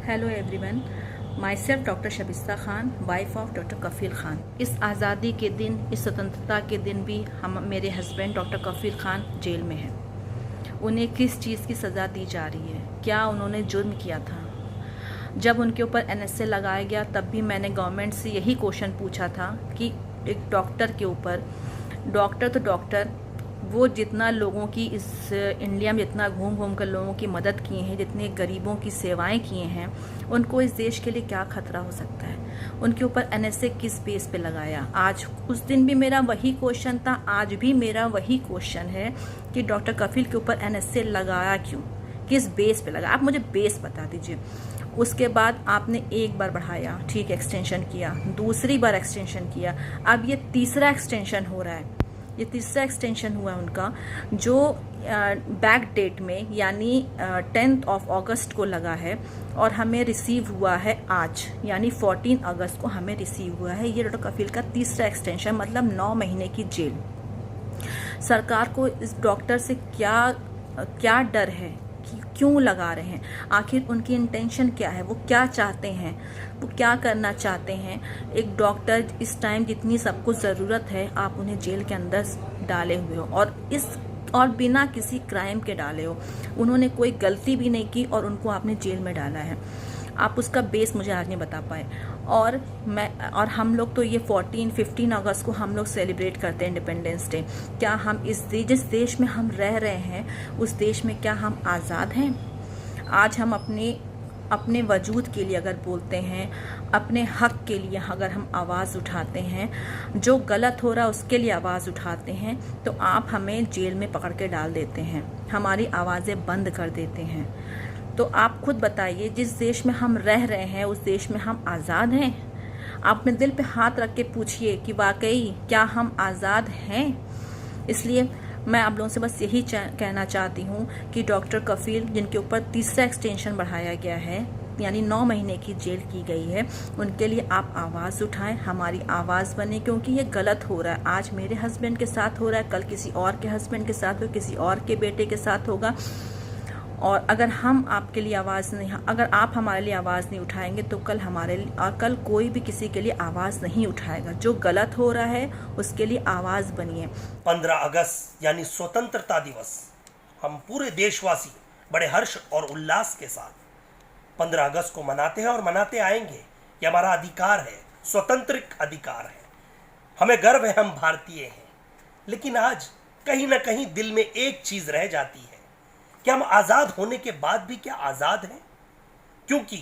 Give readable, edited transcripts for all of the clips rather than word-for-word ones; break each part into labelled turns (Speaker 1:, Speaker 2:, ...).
Speaker 1: Hello everyone, myself doctor Shabista Khan, wife of doctor Kafeel Khan. इस आज़ादी के दिन, इस स्वतंत्रता के दिन भी मेरे husband doctor Kafeel Khan jail में हैं। उन्हें किस चीज़ की सज़ा दी जा रही है? क्या उन्होंने जुर्म किया था? जब उनके ऊपर NSA लगाया गया तब भी मैंने गवर्नमेंट से यही क्वेश्चन पूछा था कि एक डॉक्टर के ऊपर, डॉक्टर वो जितना लोगों की इस इंडिया में जितना घूम घूम कर लोगों की मदद किए हैं, जितने गरीबों की सेवाएं किए हैं, उनको इस देश के लिए क्या खतरा हो सकता है? उनके ऊपर NSA किस बेस पे लगाया? आज उस दिन भी मेरा वही क्वेश्चन था, आज भी मेरा वही क्वेश्चन है कि डॉक्टर कफील के ऊपर NSA लगाया क्यों, किस बेस पे लगाया? आप मुझे बेस बता दीजिए। उसके बाद आपने एक बार बढ़ाया, ठीक, एक्सटेंशन किया, दूसरी बार एक्सटेंशन किया, अब ये तीसरा एक्सटेंशन हो रहा है। ये तीसरा एक्सटेंशन हुआ है उनका, जो बैक डेट में यानी 10 अगस्त को लगा है और हमें रिसीव हुआ है आज, यानी 14 अगस्त को हमें रिसीव हुआ है। ये डॉक्टर कफील का तीसरा एक्सटेंशन, मतलब 9 महीने की जेल। सरकार को इस डॉक्टर से क्या डर है कि क्यों लगा रहे हैं? आखिर उनकी इंटेंशन क्या है? वो क्या चाहते हैं? वो क्या करना चाहते हैं? एक डॉक्टर इस टाइम जितनी सबको ज़रूरत है, आप उन्हें जेल के अंदर डाले हुए हो और बिना किसी क्राइम के डाले हो। उन्होंने कोई गलती भी नहीं की और उनको आपने जेल में डाला है। आप उसका बेस मुझे आज नहीं बता पाए। और हम लोग तो ये 15 अगस्त को हम लोग सेलिब्रेट करते हैं इंडिपेंडेंस डे। क्या हम जिस देश में हम रह रहे हैं, उस देश में क्या हम आज़ाद हैं? आज हम अपने वजूद के लिए अगर बोलते हैं, अपने हक के लिए अगर हम आवाज़ उठाते हैं, जो गलत हो रहा है उसके लिए आवाज़ उठाते हैं, तो आप हमें जेल में पकड़ के डाल देते हैं, हमारी आवाज़ें बंद कर देते हैं। तो आप खुद बताइए, जिस देश में हम रह रहे हैं उस देश में हम आज़ाद हैं? आप अपने दिल पे हाथ रख के पूछिए कि वाकई क्या हम आज़ाद हैं? इसलिए मैं आप लोगों से बस यही कहना चाहती हूँ कि डॉक्टर कफील, जिनके ऊपर तीसरा एक्सटेंशन बढ़ाया गया है, यानी 9 महीने की जेल की गई है, उनके लिए आप आवाज़ उठाएं, हमारी आवाज़ बने, क्योंकि ये गलत हो रहा है। आज मेरे हस्बैंड के साथ हो रहा है, कल किसी और के हस्बैंड के साथ हो, किसी और के बेटे के साथ होगा। और अगर हम आपके लिए अगर आप हमारे लिए आवाज़ नहीं उठाएंगे तो कल कोई भी किसी के लिए आवाज़ नहीं उठाएगा। जो गलत हो रहा है उसके लिए आवाज़ बनिए।
Speaker 2: 15 अगस्त यानी स्वतंत्रता दिवस, हम पूरे देशवासी बड़े हर्ष और उल्लास के साथ 15 अगस्त को मनाते हैं और मनाते आएंगे। ये हमारा अधिकार है, स्वतंत्र अधिकार है, हमें गर्व है, हम भारतीय हैं। लेकिन आज कहीं ना कहीं दिल में एक चीज रह जाती है कि हम आजाद होने के बाद भी क्या आजाद हैं? क्योंकि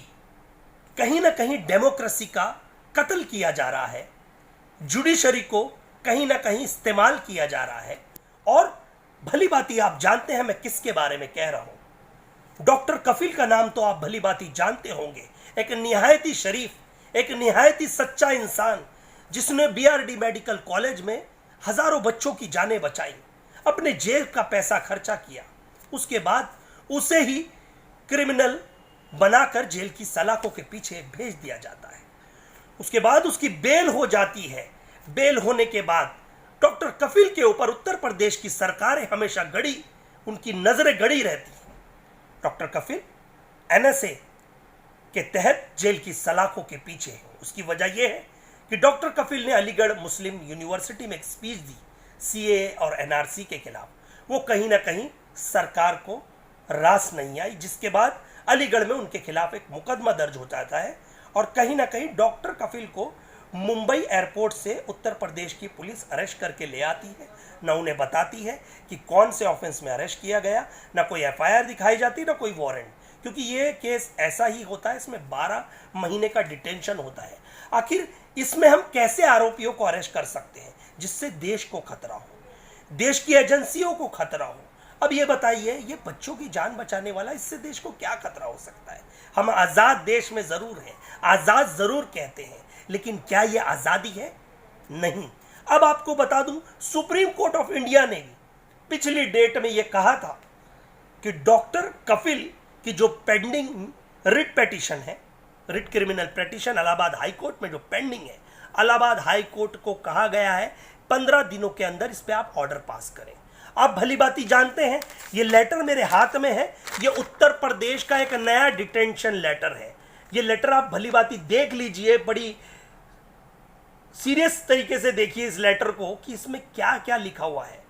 Speaker 2: कहीं ना कहीं डेमोक्रेसी का कत्ल किया जा रहा है, जुडिशरी को कहीं ना कहीं इस्तेमाल किया जा रहा है। और भली बाती आप जानते हैं मैं किसके बारे में कह रहा हूं। डॉक्टर कफील का नाम तो आप भली बाती जानते होंगे। एक निहायती शरीफ, एक निहायती सच्चा इंसान, जिसने BRD मेडिकल कॉलेज में हजारों बच्चों की जानें बचाई, अपने जेब का पैसा खर्चा किया। उसके बाद उसे ही क्रिमिनल बनाकर जेल की सलाखों के पीछे भेज दिया जाता है। उसके बाद उसकी बेल हो जाती है। बेल होने के बाद डॉक्टर कफील के ऊपर उत्तर प्रदेश की सरकारें हमेशा उनकी नजरें गड़ी रहती हैं। डॉक्टर कफील NSA के तहत जेल की सलाखों के पीछे है। उसकी वजह यह है कि डॉक्टर कफील ने अलीगढ़ मुस्लिम यूनिवर्सिटी में एक स्पीच दी CAA और NRC के खिलाफ। वो कहीं ना कहीं सरकार को रास नहीं आई, जिसके बाद अलीगढ़ में उनके खिलाफ एक मुकदमा दर्ज हो जाता है। और कहीं ना कहीं डॉक्टर कफील को मुंबई एयरपोर्ट से उत्तर प्रदेश की पुलिस अरेस्ट करके ले आती है। न उन्हें बताती है कि कौन से ऑफेंस में अरेस्ट किया गया, ना कोई FIR दिखाई जाती, ना कोई वारंट, क्योंकि ये केस ऐसा ही होता है, इसमें 12 महीने का डिटेंशन होता है। आखिर इसमें हम कैसे आरोपियों को अरेस्ट कर सकते हैं जिससे देश को खतरा हो, देश की एजेंसियों को खतरा हो? अब ये बताइए, ये बच्चों की जान बचाने वाला, इससे देश को क्या खतरा हो सकता है? हम आजाद देश में जरूर हैं, आजाद जरूर कहते हैं, लेकिन क्या ये आजादी है? नहीं। अब आपको बता दूं, सुप्रीम कोर्ट ऑफ इंडिया ने भी पिछली डेट में ये कहा था कि डॉक्टर कफील की जो पेंडिंग रिट पिटीशन है, writ criminal petition Allahabad high court में जो पेंडिंग है, इलाहाबाद हाई कोर्ट को कहा गया है 15 दिनों के अंदर इस पे आप ऑर्डर पास करें। आप भली बाती जानते हैं, ये लेटर मेरे हाथ में है, ये उत्तर प्रदेश का एक नया डिटेंशन लेटर है। ये लेटर आप भली बाती देख लीजिए, बड़ी सीरियस तरीके से देखिए इस लेटर को कि इसमें क्या क्या लिखा हुआ है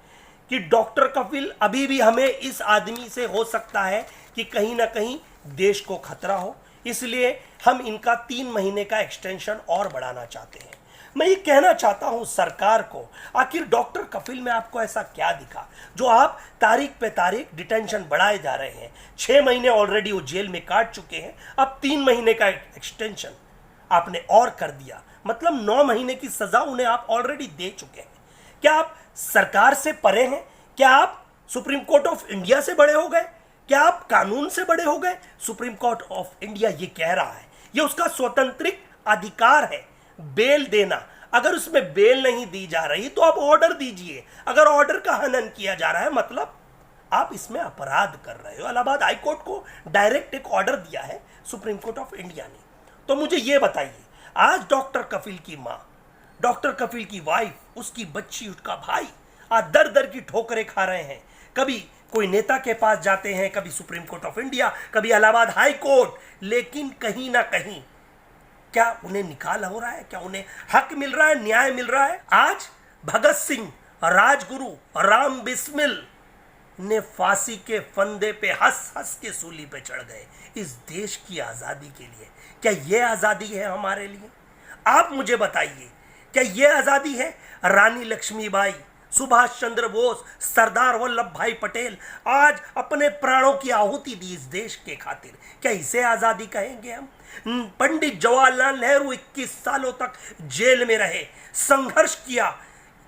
Speaker 2: कि डॉक्टर कफील अभी भी हमें इस आदमी से हो सकता है कि कहीं ना कहीं देश को खतरा हो, इसलिए हम इनका 3 महीने का एक्सटेंशन और बढ़ाना चाहते हैं। मैं ये कहना चाहता हूं सरकार को, आखिर डॉक्टर कफील में आपको ऐसा क्या दिखा जो आप तारीख पे तारीख डिटेंशन बढ़ाए जा रहे हैं। 6 महीने ऑलरेडी वो जेल में काट चुके हैं, अब 3 महीने का एक्सटेंशन आपने और कर दिया, मतलब 9 महीने की सजा उन्हें आप ऑलरेडी दे चुके हैं। क्या आप सरकार से परे हैं? क्या आप सुप्रीम कोर्ट ऑफ इंडिया से बड़े हो गए? क्या आप कानून से बड़े हो गए? सुप्रीम कोर्ट ऑफ इंडिया ये कह रहा है, ये उसका स्वतंत्रिक अधिकार है बेल देना। अगर उसमें बेल नहीं दी जा रही तो आप ऑर्डर दीजिए। अगर ऑर्डर का हनन किया जा रहा है मतलब आप इसमें अपराध कर रहे हो। इलाहाबाद हाई कोर्ट को डायरेक्ट एक ऑर्डर दिया है सुप्रीम कोर्ट ऑफ इंडिया ने। तो मुझे ये बताइए, आज डॉक्टर कफील की माँ, डॉक्टर कफील की वाइफ, उसकी बच्ची, उसका भाई आज दर दर की ठोकरें खा रहे हैं। कभी कोई नेता के पास जाते हैं, कभी सुप्रीम कोर्ट ऑफ इंडिया, कभी इलाहाबाद हाई कोर्ट, लेकिन कहीं ना कहीं क्या उन्हें निकाल हो रहा है? क्या उन्हें हक मिल रहा है, न्याय मिल रहा है? आज भगत सिंह, राजगुरु, राम बिस्मिल ने फांसी के फंदे पे हंस हंस के सूली पे चढ़ गए इस देश की आजादी के लिए। क्या यह आजादी है हमारे लिए? आप मुझे बताइए, क्या यह आजादी है? रानी लक्ष्मीबाई, सुभाष चंद्र बोस, सरदार वल्लभ भाई पटेल आज अपने प्राणों की आहुति दी इस देश के खातिर, क्या इसे आजादी कहेंगे हम? पंडित जवाहरलाल नेहरू 21 सालों तक जेल में रहे, संघर्ष किया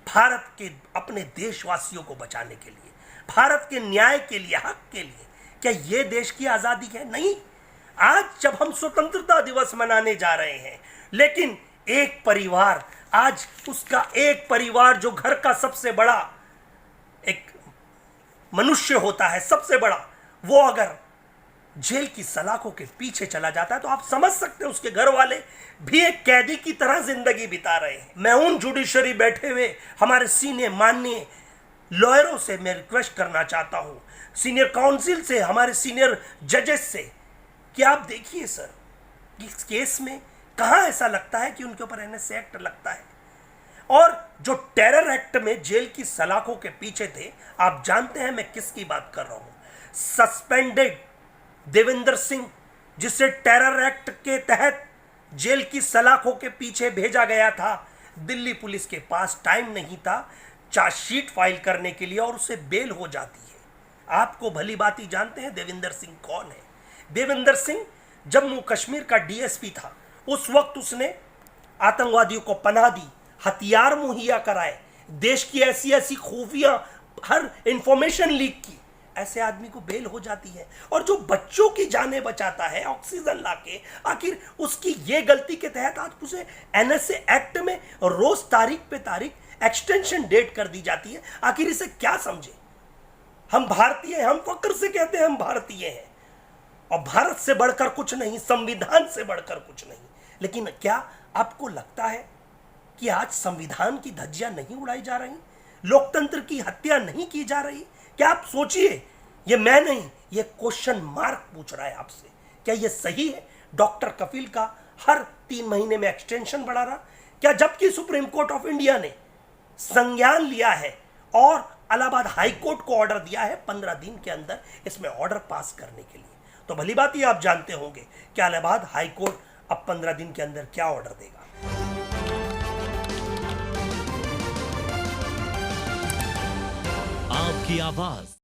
Speaker 2: भारत के अपने देशवासियों को बचाने के लिए, भारत के न्याय के लिए, हक के लिए। क्या यह देश की आजादी है? नहीं। आज जब हम स्वतंत्रता दिवस मनाने जा रहे हैं, लेकिन एक परिवार, आज उसका एक परिवार जो घर का सबसे बड़ा एक मनुष्य होता है, सबसे बड़ा, वो अगर जेल की सलाखों के पीछे चला जाता है तो आप समझ सकते हैं उसके घर वाले भी एक कैदी की तरह जिंदगी बिता रहे हैं। मैं उन जुडिशरी बैठे हुए हमारे सीनियर माननीय लॉयरों से मैं रिक्वेस्ट करना चाहता हूं, सीनियर काउंसिल से, हमारे सीनियर जजेस से, कि आप देखिए सर, इस केस में कहां ऐसा लगता है कि उनके ऊपर एनएसए एक्ट लगता है। और जो टेरर एक्ट में जेल की सलाखों के पीछे थे, आप जानते हैं मैं किसकी बात कर रहा हूं? सस्पेंडेड देवेंद्र सिंह, जिसे टेरर एक्ट के तहत जेल की सलाखों के पीछे भेजा गया था। दिल्ली पुलिस के पास टाइम नहीं था चार्जशीट फाइल करने के लिए और उसे बेल हो जाती है। आपको भली बात ही जानते हैं देवेंद्र सिंह कौन है। देवेंद्र सिंह जम्मू कश्मीर का डीएसपी था। उस वक्त उसने आतंकवादियों को पनाह दी, हथियार मुहैया कराए, देश की ऐसी ऐसी खूफिया हर इंफॉर्मेशन लीक की। ऐसे आदमी को बेल हो जाती है। और जो बच्चों की जानें बचाता है ऑक्सीजन लाके, आखिर उसकी ये गलती के तहत आज उसे एनएसए एक्ट में रोज तारीख पे तारीख एक्सटेंशन डेट कर दी जाती है। आखिर इसे क्या समझे? हम भारतीय हैं, हम फक्र से कहते हैं हम भारतीय हैं, और भारत से बढ़कर कुछ नहीं, संविधान से बढ़कर कुछ नहीं। लेकिन क्या आपको लगता है कि आज संविधान की धज्जियां नहीं उड़ाई जा रही, लोकतंत्र की हत्या नहीं की जा रही? क्या आप सोचिए, ये मैं नहीं, ये क्वेश्चन मार्क पूछ रहा है आपसे, क्या ये सही है डॉक्टर कफील का हर 3 महीने में एक्सटेंशन बढ़ा रहा? क्या जबकि सुप्रीम कोर्ट ऑफ इंडिया ने संज्ञान लिया है और इलाहाबाद हाई कोर्ट को ऑर्डर दिया है 15 दिन के अंदर इसमें ऑर्डर पास करने के लिए। तो भली बात ही आप जानते होंगे कि इलाहाबाद हाई कोर्ट अब 15 दिन के अंदर क्या ऑर्डर देगा।
Speaker 3: आपकी आवाज